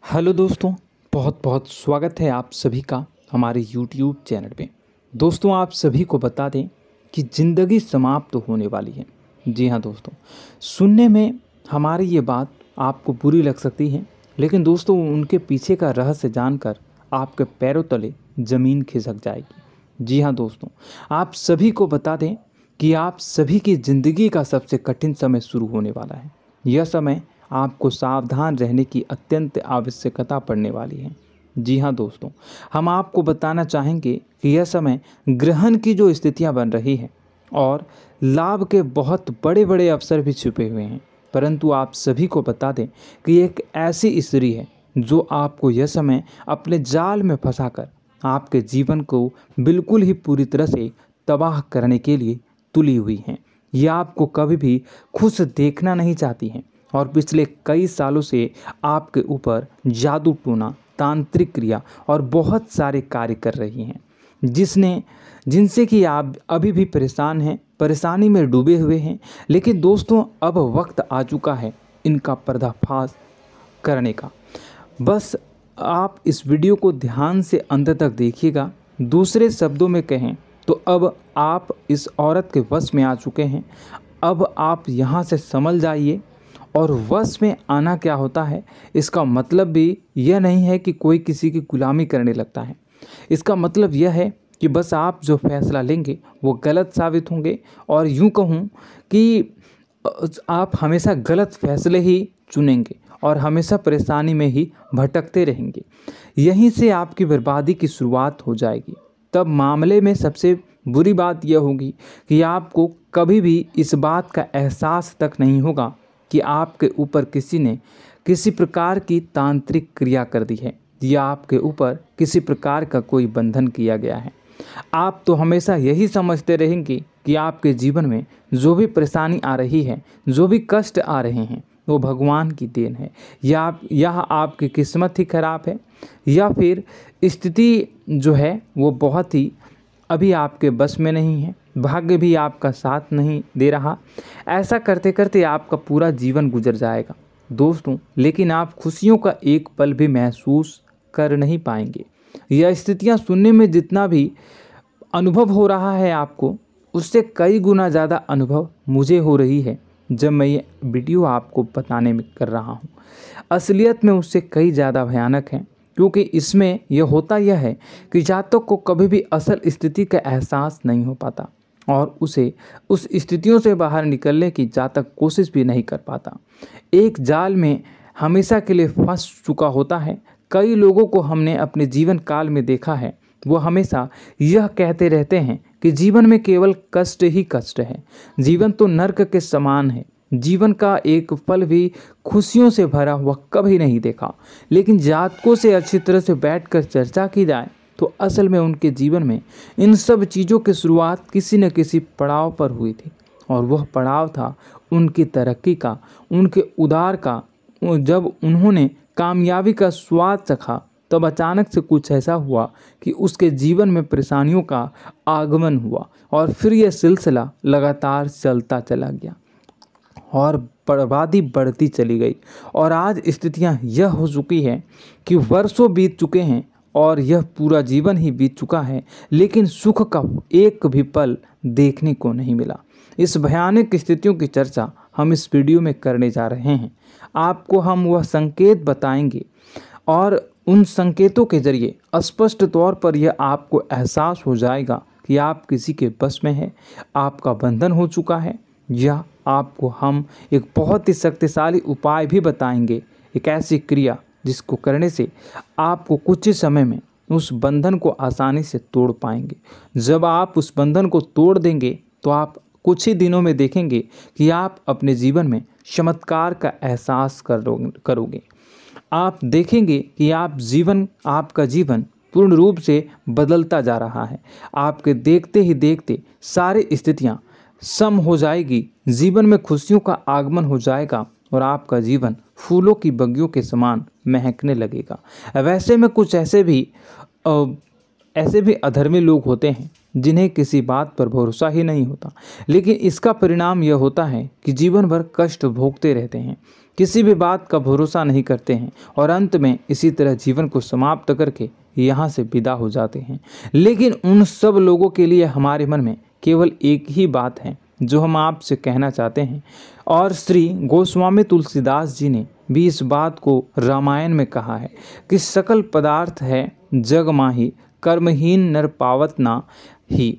Hello दोस्तों, बहुत बहुत स्वागत है आप सभी का हमारे YouTube चैनल पे। दोस्तों, आप सभी को बता दें कि ज़िंदगी समाप्त होने वाली है। जी हाँ दोस्तों, सुनने में हमारी ये बात आपको बुरी लग सकती है, लेकिन दोस्तों उनके पीछे का रहस्य जानकर आपके पैरों तले ज़मीन खिसक जाएगी। जी हाँ दोस्तों, आप सभी को बता दें कि आप सभी की ज़िंदगी का सबसे कठिन समय शुरू होने वाला है। यह समय आपको सावधान रहने की अत्यंत आवश्यकता पड़ने वाली है। जी हाँ दोस्तों, हम आपको बताना चाहेंगे कि यह समय ग्रहण की जो स्थितियां बन रही है और लाभ के बहुत बड़े बड़े अवसर भी छुपे हुए हैं, परंतु आप सभी को बता दें कि एक ऐसी स्त्री है जो आपको यह समय अपने जाल में फंसाकर आपके जीवन को बिल्कुल ही पूरी तरह से तबाह करने के लिए तुली हुई है। यह आपको कभी भी खुश देखना नहीं चाहती हैं और पिछले कई सालों से आपके ऊपर जादू टोना, तांत्रिक क्रिया और बहुत सारे कार्य कर रही हैं, जिनसे कि आप अभी भी परेशान हैं, परेशानी में डूबे हुए हैं। लेकिन दोस्तों, अब वक्त आ चुका है इनका पर्दाफाश करने का। बस आप इस वीडियो को ध्यान से अंत तक देखिएगा। दूसरे शब्दों में कहें तो अब आप इस औरत के वश में आ चुके हैं। अब आप यहाँ से संभल जाइए। और वश में आना क्या होता है, इसका मतलब भी यह नहीं है कि कोई किसी की गुलामी करने लगता है। इसका मतलब यह है कि बस आप जो फैसला लेंगे वो गलत साबित होंगे, और यूँ कहूँ कि आप हमेशा गलत फैसले ही चुनेंगे और हमेशा परेशानी में ही भटकते रहेंगे। यहीं से आपकी बर्बादी की शुरुआत हो जाएगी। तब मामले में सबसे बुरी बात यह होगी कि आपको कभी भी इस बात का एहसास तक नहीं होगा कि आपके ऊपर किसी ने किसी प्रकार की तांत्रिक क्रिया कर दी है या आपके ऊपर किसी प्रकार का कोई बंधन किया गया है। आप तो हमेशा यही समझते रहेंगे कि आपके जीवन में जो भी परेशानी आ रही है, जो भी कष्ट आ रहे हैं, वो भगवान की देन है, या आपकी किस्मत ही खराब है, या फिर स्थिति जो है वो बहुत ही अभी आपके बस में नहीं है, भाग्य भी आपका साथ नहीं दे रहा। ऐसा करते करते आपका पूरा जीवन गुजर जाएगा दोस्तों, लेकिन आप खुशियों का एक पल भी महसूस कर नहीं पाएंगे। यह स्थितियां सुनने में जितना भी अनुभव हो रहा है आपको, उससे कई गुना ज़्यादा अनुभव मुझे हो रही है जब मैं ये वीडियो आपको बताने में कर रहा हूँ। असलियत में उससे कई ज़्यादा भयानक है, क्योंकि इसमें यह होता यह है कि जातक को कभी भी असल स्थिति का एहसास नहीं हो पाता और उसे उस स्थितियों से बाहर निकलने की जातक कोशिश भी नहीं कर पाता। एक जाल में हमेशा के लिए फंस चुका होता है। कई लोगों को हमने अपने जीवन काल में देखा है, वो हमेशा यह कहते रहते हैं कि जीवन में केवल कष्ट ही कष्ट है, जीवन तो नर्क के समान है, जीवन का एक पल भी खुशियों से भरा हुआ कभी नहीं देखा। लेकिन जातकों से अच्छी तरह से बैठकर चर्चा की जाए तो असल में उनके जीवन में इन सब चीज़ों की शुरुआत किसी न किसी पड़ाव पर हुई थी, और वह पड़ाव था उनकी तरक्की का, उनके उदार का। जब उन्होंने कामयाबी का स्वाद चखा, तब अचानक से कुछ ऐसा हुआ कि उसके जीवन में परेशानियों का आगमन हुआ, और फिर यह सिलसिला लगातार चलता चला गया और बर्बादी बढ़ती चली गई। और आज स्थितियां यह हो चुकी है कि वर्षों बीत चुके हैं और यह पूरा जीवन ही बीत चुका है, लेकिन सुख का एक भी पल देखने को नहीं मिला। इस भयानक स्थितियों की चर्चा हम इस वीडियो में करने जा रहे हैं। आपको हम वह संकेत बताएंगे और उन संकेतों के जरिए स्पष्ट तौर पर यह आपको एहसास हो जाएगा कि आप किसी के बस में हैं, आपका बंधन हो चुका है, या आपको हम एक बहुत ही शक्तिशाली उपाय भी बताएंगे, एक ऐसी क्रिया जिसको करने से आपको कुछ ही समय में उस बंधन को आसानी से तोड़ पाएंगे। जब आप उस बंधन को तोड़ देंगे तो आप कुछ ही दिनों में देखेंगे कि आप अपने जीवन में चमत्कार का एहसास करोगे। आप देखेंगे कि आपका जीवन पूर्ण रूप से बदलता जा रहा है। आपके देखते ही देखते सारी स्थितियां सम हो जाएगी, जीवन में खुशियों का आगमन हो जाएगा और आपका जीवन फूलों की बगियों के समान महकने लगेगा। वैसे में कुछ ऐसे भी अधर्मी लोग होते हैं जिन्हें किसी बात पर भरोसा ही नहीं होता, लेकिन इसका परिणाम यह होता है कि जीवन भर कष्ट भोगते रहते हैं। किसी भी बात का भरोसा नहीं करते हैं और अंत में इसी तरह जीवन को समाप्त करके यहाँ से विदा हो जाते हैं। लेकिन उन सब लोगों के लिए हमारे मन में केवल एक ही बात है जो हम आपसे कहना चाहते हैं, और श्री गोस्वामी तुलसीदास जी ने भी इस बात को रामायण में कहा है कि सकल पदार्थ है जग माही, कर्महीन नर पावत ना ही।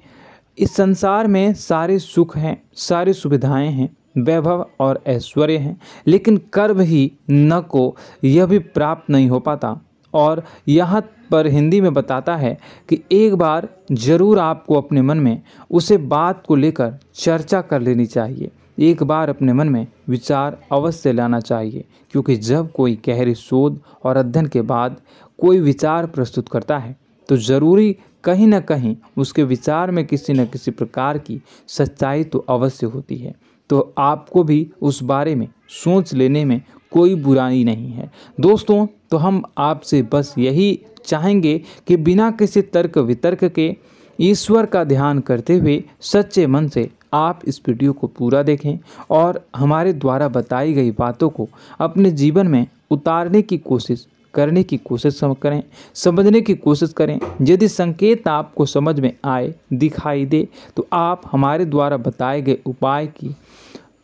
इस संसार में सारे सुख हैं, सारी सुविधाएं हैं, वैभव और ऐश्वर्य हैं, लेकिन कर्म ही न को यह भी प्राप्त नहीं हो पाता। और यहाँ पर हिंदी में बताता है कि एक बार जरूर आपको अपने मन में उसे बात को लेकर चर्चा कर लेनी चाहिए, एक बार अपने मन में विचार अवश्य लाना चाहिए, क्योंकि जब कोई गहरी शोध और अध्ययन के बाद कोई विचार प्रस्तुत करता है तो ज़रूरी कहीं न कहीं उसके विचार में किसी न किसी प्रकार की सच्चाई तो अवश्य होती है। तो आपको भी उस बारे में सोच लेने में कोई बुराई नहीं है। दोस्तों, तो हम आपसे बस यही चाहेंगे कि बिना किसी तर्क वितर्क के ईश्वर का ध्यान करते हुए सच्चे मन से आप इस वीडियो को पूरा देखें और हमारे द्वारा बताई गई बातों को अपने जीवन में उतारने की कोशिश करने की कोशिश करें, समझने की कोशिश करें। यदि संकेत आपको समझ में आए, दिखाई दे, तो आप हमारे द्वारा बताए गए उपाय की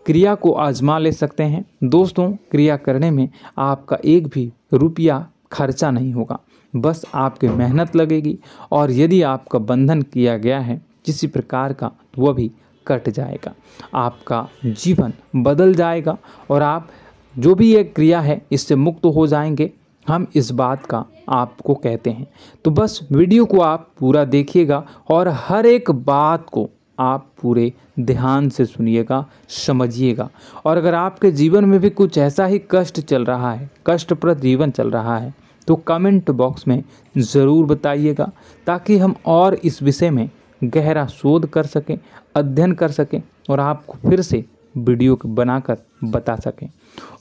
क्रिया को आजमा ले सकते हैं। दोस्तों, क्रिया करने में आपका एक भी रुपया खर्चा नहीं होगा, बस आपकी मेहनत लगेगी, और यदि आपका बंधन किया गया है किसी प्रकार का तो वह भी कट जाएगा, आपका जीवन बदल जाएगा और आप जो भी ये क्रिया है इससे मुक्त हो जाएंगे। हम इस बात का आपको कहते हैं। तो बस वीडियो को आप पूरा देखिएगा और हर एक बात को आप पूरे ध्यान से सुनिएगा, समझिएगा। और अगर आपके जीवन में भी कुछ ऐसा ही कष्ट चल रहा है, कष्टप्रद जीवन चल रहा है, तो कमेंट बॉक्स में ज़रूर बताइएगा, ताकि हम और इस विषय में गहरा शोध कर सकें, अध्ययन कर सकें और आपको फिर से वीडियो बनाकर बता सकें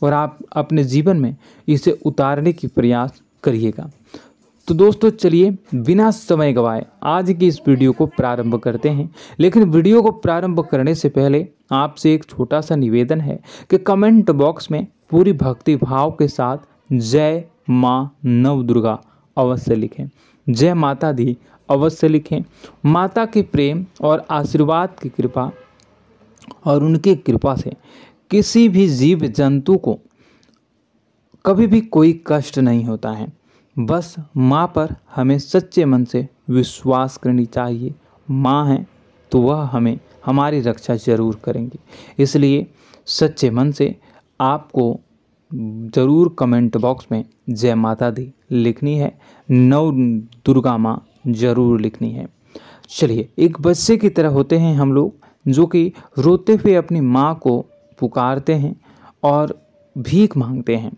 और आप अपने जीवन में इसे उतारने की प्रयास करिएगा। तो दोस्तों, चलिए बिना समय गवाए आज की इस वीडियो को प्रारंभ करते हैं। लेकिन वीडियो को प्रारंभ करने से पहले आपसे एक छोटा सा निवेदन है कि कमेंट बॉक्स में पूरी भक्ति भाव के साथ जय माँ नव दुर्गा अवश्य लिखें, जय माता दी अवश्य लिखें। माता के प्रेम और आशीर्वाद की कृपा और उनकी कृपा से किसी भी जीव जंतु को कभी भी कोई कष्ट नहीं होता है। बस माँ पर हमें सच्चे मन से विश्वास करनी चाहिए। माँ है तो वह हमें हमारी रक्षा जरूर करेंगी। इसलिए सच्चे मन से आपको ज़रूर कमेंट बॉक्स में जय माता दी लिखनी है, नव दुर्गा माँ ज़रूर लिखनी है। चलिए, एक बच्चे की तरह होते हैं हम लोग, जो कि रोते हुए अपनी माँ को पुकारते हैं और भीख मांगते हैं।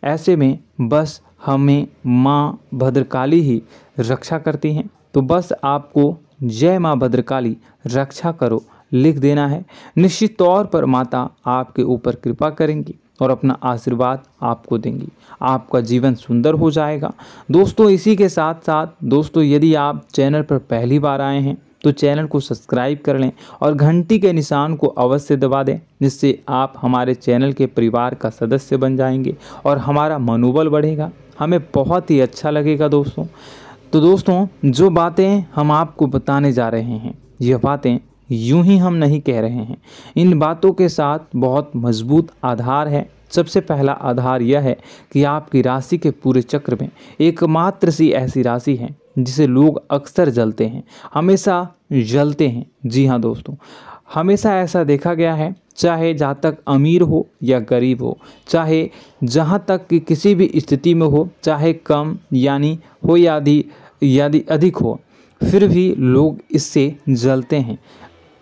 ऐसे में बस हमें माँ भद्रकाली ही रक्षा करती हैं। तो बस आपको जय माँ भद्रकाली रक्षा करो लिख देना है। निश्चित तौर पर माता आपके ऊपर कृपा करेंगी और अपना आशीर्वाद आपको देंगी, आपका जीवन सुंदर हो जाएगा। दोस्तों, इसी के साथ साथ दोस्तों, यदि आप चैनल पर पहली बार आए हैं तो चैनल को सब्सक्राइब कर लें और घंटी के निशान को अवश्य दबा दें, जिससे आप हमारे चैनल के परिवार का सदस्य बन जाएंगे और हमारा मनोबल बढ़ेगा, हमें बहुत ही अच्छा लगेगा दोस्तों। तो दोस्तों, जो बातें हम आपको बताने जा रहे हैं, यह बातें यूं ही हम नहीं कह रहे हैं। इन बातों के साथ बहुत मजबूत आधार है। सबसे पहला आधार यह है कि आपकी राशि के पूरे चक्र में एकमात्र सी ऐसी राशि है जिसे लोग अक्सर जलते हैं, हमेशा जलते हैं। जी हाँ दोस्तों, हमेशा ऐसा देखा गया है, चाहे जहाँ तक अमीर हो या गरीब हो, चाहे जहाँ तक कि किसी भी स्थिति में हो, चाहे कम यानी हो या अधिक हो, फिर भी लोग इससे जलते हैं।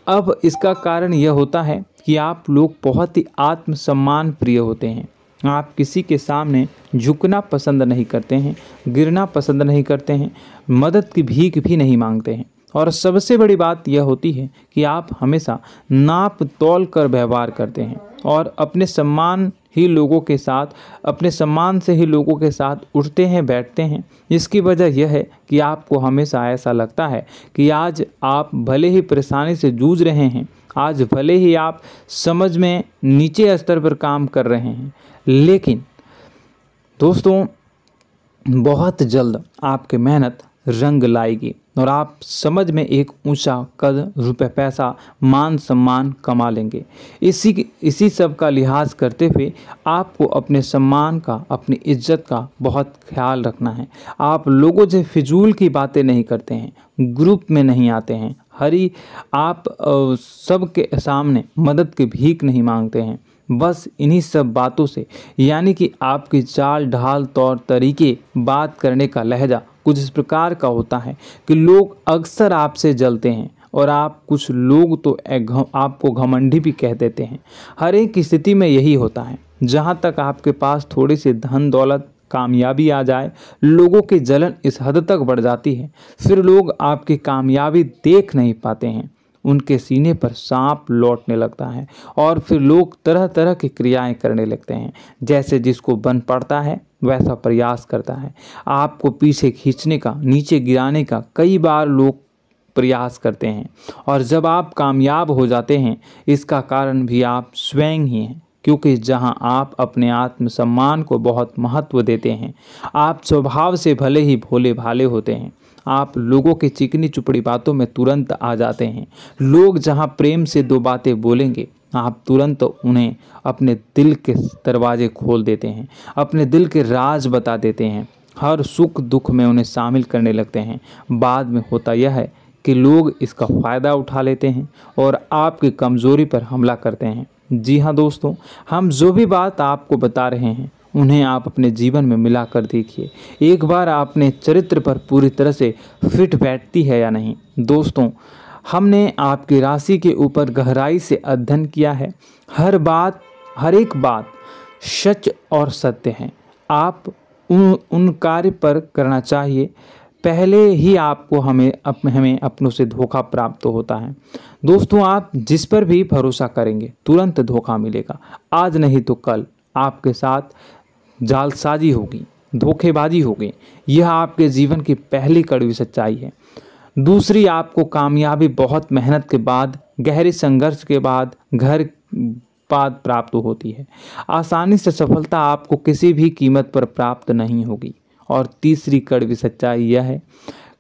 अब इसका कारण यह होता है कि आप लोग बहुत ही आत्मसम्मान प्रिय होते हैं। आप किसी के सामने झुकना पसंद नहीं करते हैं, गिरना पसंद नहीं करते हैं, मदद की भीख भी नहीं मांगते हैं। और सबसे बड़ी बात यह होती है कि आप हमेशा नाप तोल कर व्यवहार करते हैं और अपने सम्मान से ही लोगों के साथ उठते हैं, बैठते हैं। इसकी वजह यह है कि आपको हमेशा ऐसा लगता है कि आज आप भले ही परेशानी से जूझ रहे हैं, आज भले ही आप समझ में नीचे स्तर पर काम कर रहे हैं, लेकिन दोस्तों बहुत जल्द आपकी मेहनत रंग लाएगी और आप समझ में एक ऊंचा कद, रुपए, पैसा, मान सम्मान कमा लेंगे। इसी सब का लिहाज करते हुए आपको अपने सम्मान का, अपनी इज्जत का बहुत ख्याल रखना है। आप लोगों से फिजूल की बातें नहीं करते हैं, ग्रुप में नहीं आते हैं, आप सबके सामने मदद की भीख नहीं मांगते हैं। बस इन्हीं सब बातों से, यानी कि आपकी चाल ढाल, तौर तरीके, बात करने का लहजा कुछ इस प्रकार का होता है कि लोग अक्सर आपसे जलते हैं और कुछ लोग तो आपको घमंडी भी कह देते हैं। हर एक स्थिति में यही होता है। जहाँ तक आपके पास थोड़ी सी धन दौलत, कामयाबी आ जाए, लोगों की जलन इस हद तक बढ़ जाती है, फिर लोग आपकी कामयाबी देख नहीं पाते हैं। उनके सीने पर सांप लौटने लगता है और फिर लोग तरह तरह की क्रियाएं करने लगते हैं। जैसे जिसको बन पड़ता है वैसा प्रयास करता है। आपको पीछे खींचने का, नीचे गिराने का कई बार लोग प्रयास करते हैं और जब आप कामयाब हो जाते हैं, इसका कारण भी आप स्वयं ही हैं। क्योंकि जहां आप अपने आत्मसम्मान को बहुत महत्व देते हैं, आप स्वभाव से भले ही भोले भाले होते हैं, आप लोगों की चिकनी चुपड़ी बातों में तुरंत आ जाते हैं। लोग जहां प्रेम से दो बातें बोलेंगे, आप तुरंत उन्हें अपने दिल के दरवाजे खोल देते हैं, अपने दिल के राज बता देते हैं, हर सुख दुख में उन्हें शामिल करने लगते हैं। बाद में होता यह है कि लोग इसका फ़ायदा उठा लेते हैं और आपकी कमज़ोरी पर हमला करते हैं। जी हाँ दोस्तों, हम जो भी बात आपको बता रहे हैं उन्हें आप अपने जीवन में मिला कर देखिए। एक बार अपने चरित्र पर पूरी तरह से फिट बैठती है या नहीं। दोस्तों, हमने आपकी राशि के ऊपर गहराई से अध्ययन किया है। हर एक बात सच और सत्य है। आप उन कार्य पर करना चाहिए, पहले ही आपको हमें अपनों से धोखा प्राप्त होता है। दोस्तों, आप जिस पर भी भरोसा करेंगे तुरंत धोखा मिलेगा। आज नहीं तो कल आपके साथ जालसाजी होगी, धोखेबाजी होगी। यह आपके जीवन की पहली कड़वी सच्चाई है। दूसरी, आपको कामयाबी बहुत मेहनत के बाद, गहरे संघर्ष के बाद, प्राप्त होती है। आसानी से सफलता आपको किसी भी कीमत पर प्राप्त नहीं होगी। और तीसरी कड़वी सच्चाई यह है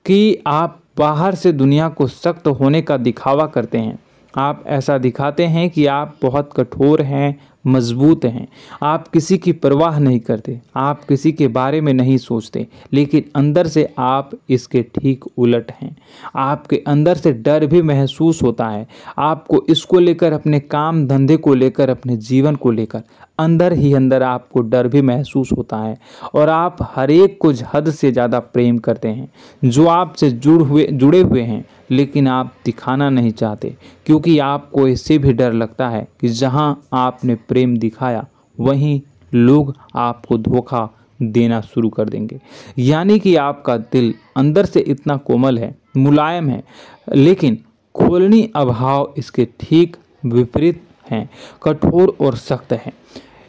कि आप बाहर से दुनिया को सख्त होने का दिखावा करते हैं। आप ऐसा दिखाते हैं कि आप बहुत कठोर हैं, मजबूत हैं। आप किसी की परवाह नहीं करते, आप किसी के बारे में नहीं सोचते, लेकिन अंदर से आप इसके ठीक उलट हैं। आपके अंदर से डर भी महसूस होता है। आपको इसको लेकर, अपने काम धंधे को लेकर, अपने जीवन को लेकर अंदर ही अंदर आपको डर भी महसूस होता है। और आप हर एक को हद से ज़्यादा प्रेम करते हैं, जो आपसे जुड़े हुए हैं, लेकिन आप दिखाना नहीं चाहते, क्योंकि आपको इससे भी डर लगता है कि जहां आपने प्रेम दिखाया वहीं लोग आपको धोखा देना शुरू कर देंगे। यानी कि आपका दिल अंदर से इतना कोमल है, मुलायम है, लेकिन खोलनी अभाव इसके ठीक विपरीत हैं, कठोर और सख्त हैं।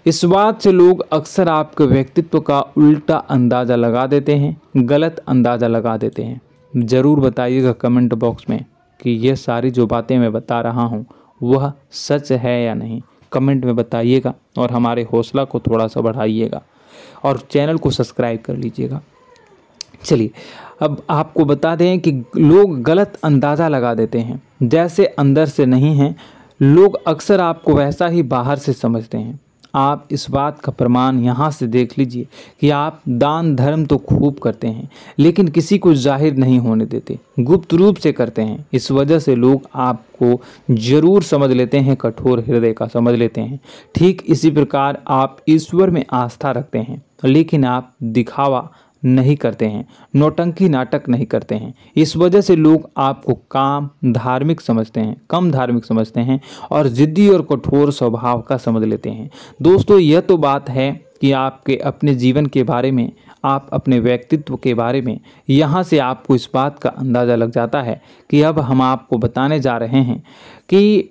इस बात से लोग अक्सर आपके व्यक्तित्व का उल्टा अंदाज़ा लगा देते हैं, गलत अंदाज़ा लगा देते हैं। ज़रूर बताइएगा कमेंट बॉक्स में कि ये सारी जो बातें मैं बता रहा हूँ वह सच है या नहीं। कमेंट में बताइएगा और हमारे हौसला को थोड़ा सा बढ़ाइएगा और चैनल को सब्सक्राइब कर लीजिएगा। चलिए, अब आपको बता दें कि लोग गलत अंदाज़ा लगा देते हैं। जैसे अंदर से नहीं हैं, लोग अक्सर आपको वैसा ही बाहर से समझते हैं। आप इस बात का प्रमाण यहाँ से देख लीजिए कि आप दान धर्म तो खूब करते हैं, लेकिन किसी को जाहिर नहीं होने देते, गुप्त रूप से करते हैं। इस वजह से लोग आपको ज़रूर समझ लेते हैं, कठोर हृदय का समझ लेते हैं। ठीक इसी प्रकार आप ईश्वर में आस्था रखते हैं, लेकिन आप दिखावा नहीं करते हैं, नौटंकी नाटक नहीं करते हैं। इस वजह से लोग आपको कम धार्मिक समझते हैं और ज़िद्दी और कठोर स्वभाव का समझ लेते हैं। दोस्तों, यह तो बात है कि आपके अपने जीवन के बारे में, आप अपने व्यक्तित्व के बारे में, यहाँ से आपको इस बात का अंदाज़ा लग जाता है कि अब हम आपको बताने जा रहे हैं कि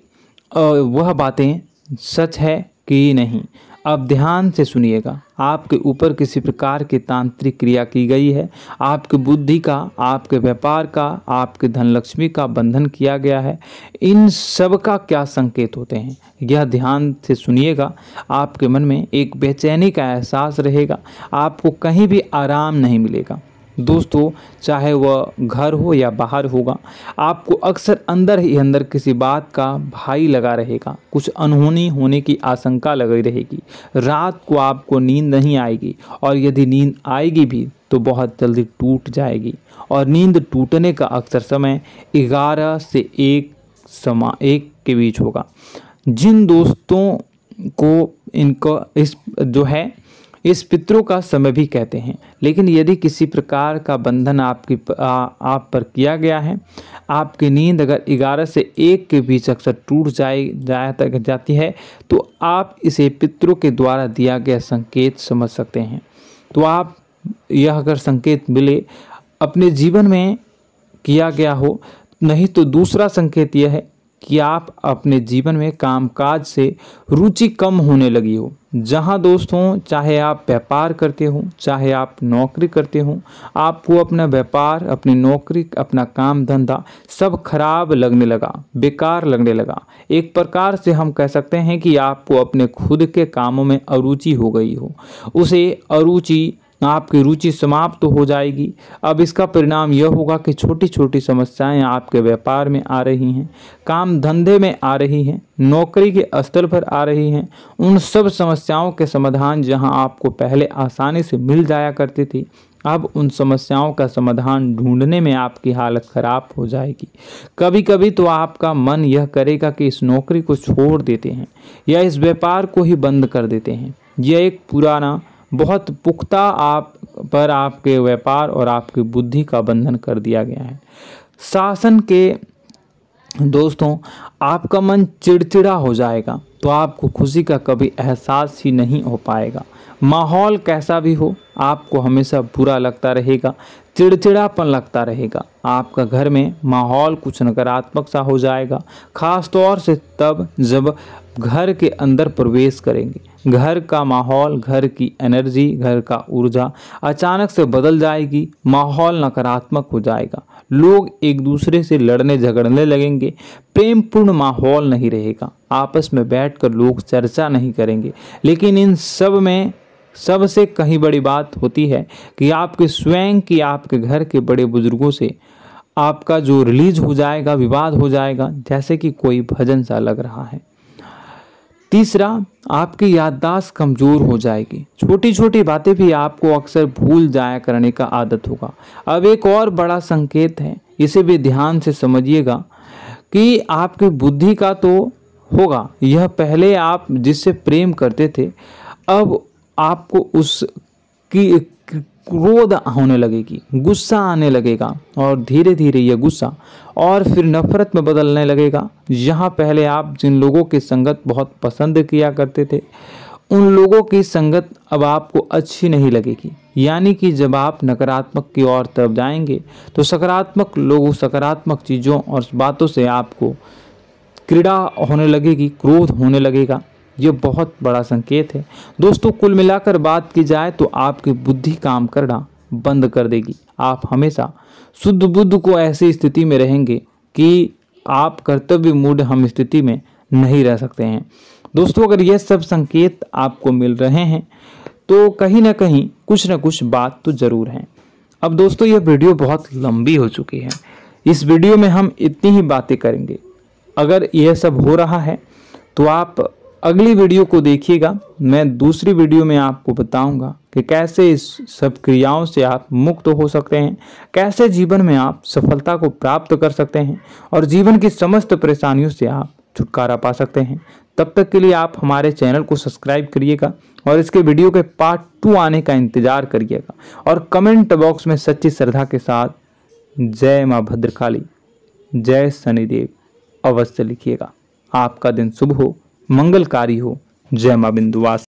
वह बातें सच है कि नहीं। अब ध्यान से सुनिएगा, आपके ऊपर किसी प्रकार की तांत्रिक क्रिया की गई है, आपकी बुद्धि का, आपके व्यापार का, आपके धनलक्ष्मी का बंधन किया गया है। इन सब का क्या संकेत होते हैं, यह ध्यान से सुनिएगा। आपके मन में एक बेचैनी का एहसास रहेगा, आपको कहीं भी आराम नहीं मिलेगा। दोस्तों, चाहे वह घर हो या बाहर होगा, आपको अक्सर अंदर ही अंदर किसी बात का भय लगा रहेगा, कुछ अनहोनी होने की आशंका लगी रहेगी। रात को आपको नींद नहीं आएगी, और यदि नींद आएगी भी तो बहुत जल्दी टूट जाएगी। और नींद टूटने का अक्सर समय 11 से 1 के बीच होगा। जिन दोस्तों को इनको इस पितरों का समय भी कहते हैं। लेकिन यदि किसी प्रकार का बंधन आप पर किया गया है, आपकी नींद अगर 11 से 1 के बीच अक्सर टूट जाती है, तो आप इसे पितरों के द्वारा दिया गया संकेत समझ सकते हैं। तो आप यह अगर संकेत मिले अपने जीवन में किया गया हो, नहीं तो दूसरा संकेत यह है कि आप अपने जीवन में कामकाज से रुचि कम होने लगी हो। जहां दोस्तों, चाहे आप व्यापार करते हो, चाहे आप नौकरी करते हो, आपको अपना व्यापार, अपनी नौकरी, अपना काम धंधा सब खराब लगने लगा, बेकार लगने लगा। एक प्रकार से हम कह सकते हैं कि आपको अपने खुद के कामों में अरुचि हो गई हो। उसे अरुचि, आपकी रुचि समाप्त तो हो जाएगी। अब इसका परिणाम यह होगा कि छोटी छोटी समस्याएं आपके व्यापार में आ रही हैं, काम धंधे में आ रही हैं, नौकरी के स्तर पर आ रही हैं। उन सब समस्याओं के समाधान जहां आपको पहले आसानी से मिल जाया करती थी, अब उन समस्याओं का समाधान ढूंढने में आपकी हालत खराब हो जाएगी। कभी कभी तो आपका मन यह करेगा कि इस नौकरी को छोड़ देते हैं या इस व्यापार को ही बंद कर देते हैं। यह एक पुराना, बहुत पुख्ता आप पर आपके व्यापार और आपकी बुद्धि का बंधन कर दिया गया है। शासन के दोस्तों, आपका मन चिड़चिड़ा हो जाएगा, तो आपको खुशी का कभी एहसास ही नहीं हो पाएगा। माहौल कैसा भी हो, आपको हमेशा बुरा लगता रहेगा, चिड़चिड़ापन लगता रहेगा। आपका घर में माहौल कुछ नकारात्मक सा हो जाएगा, खास तौर से तब जब घर के अंदर प्रवेश करेंगे। घर का माहौल, घर की एनर्जी, घर का ऊर्जा अचानक से बदल जाएगी, माहौल नकारात्मक हो जाएगा। लोग एक दूसरे से लड़ने झगड़ने लगेंगे, प्रेमपूर्ण माहौल नहीं रहेगा, आपस में बैठकर लोग चर्चा नहीं करेंगे। लेकिन इन सब में सबसे कहीं बड़ी बात होती है कि आपके स्वयं की, आपके घर के बड़े बुजुर्गों से आपका जो रिलीज हो जाएगा, विवाद हो जाएगा, जैसे कि कोई भजन सा लग रहा है। तीसरा, आपकी याददाश्त कमजोर हो जाएगी, छोटी छोटी बातें भी आपको अक्सर भूल जाया करने का आदत होगा। अब एक और बड़ा संकेत है, इसे भी ध्यान से समझिएगा कि आपकी बुद्धि का तो होगा, यह पहले आप जिससे प्रेम करते थे, अब आपको उसकी क्रोध होने लगेगी, गुस्सा आने लगेगा, और धीरे धीरे यह गुस्सा और फिर नफरत में बदलने लगेगा। यहाँ पहले आप जिन लोगों की संगत बहुत पसंद किया करते थे, उन लोगों की संगत अब आपको अच्छी नहीं लगेगी। यानी कि जब आप नकारात्मक की ओर तरफ जाएंगे, तो सकारात्मक लोगों, सकारात्मक चीज़ों और बातों से आपको क्रीड़ा होने लगेगी, क्रोध होने लगेगा। ये बहुत बड़ा संकेत है दोस्तों। कुल मिलाकर बात की जाए तो आपकी बुद्धि काम करना बंद कर देगी। आप हमेशा शुद्ध बुद्ध को ऐसी स्थिति में रहेंगे कि आप कर्तव्य मूड हम स्थिति में नहीं रह सकते हैं। दोस्तों, अगर ये सब संकेत आपको मिल रहे हैं तो कहीं ना कहीं कुछ ना कुछ बात तो ज़रूर है। अब दोस्तों, यह वीडियो बहुत लंबी हो चुकी है, इस वीडियो में हम इतनी ही बातें करेंगे। अगर यह सब हो रहा है तो आप अगली वीडियो को देखिएगा। मैं दूसरी वीडियो में आपको बताऊंगा कि कैसे इस सब क्रियाओं से आप मुक्त हो सकते हैं, कैसे जीवन में आप सफलता को प्राप्त कर सकते हैं और जीवन की समस्त परेशानियों से आप छुटकारा पा सकते हैं। तब तक के लिए आप हमारे चैनल को सब्सक्राइब करिएगा और इसके वीडियो के पार्ट 2 आने का इंतजार करिएगा। और कमेंट बॉक्स में सच्ची श्रद्धा के साथ जय माँ भद्रकाली, जय शनिदेव अवश्य लिखिएगा। आपका दिन शुभ हो, मंगलकारी हो। जय माँ विंध्यवासिनी।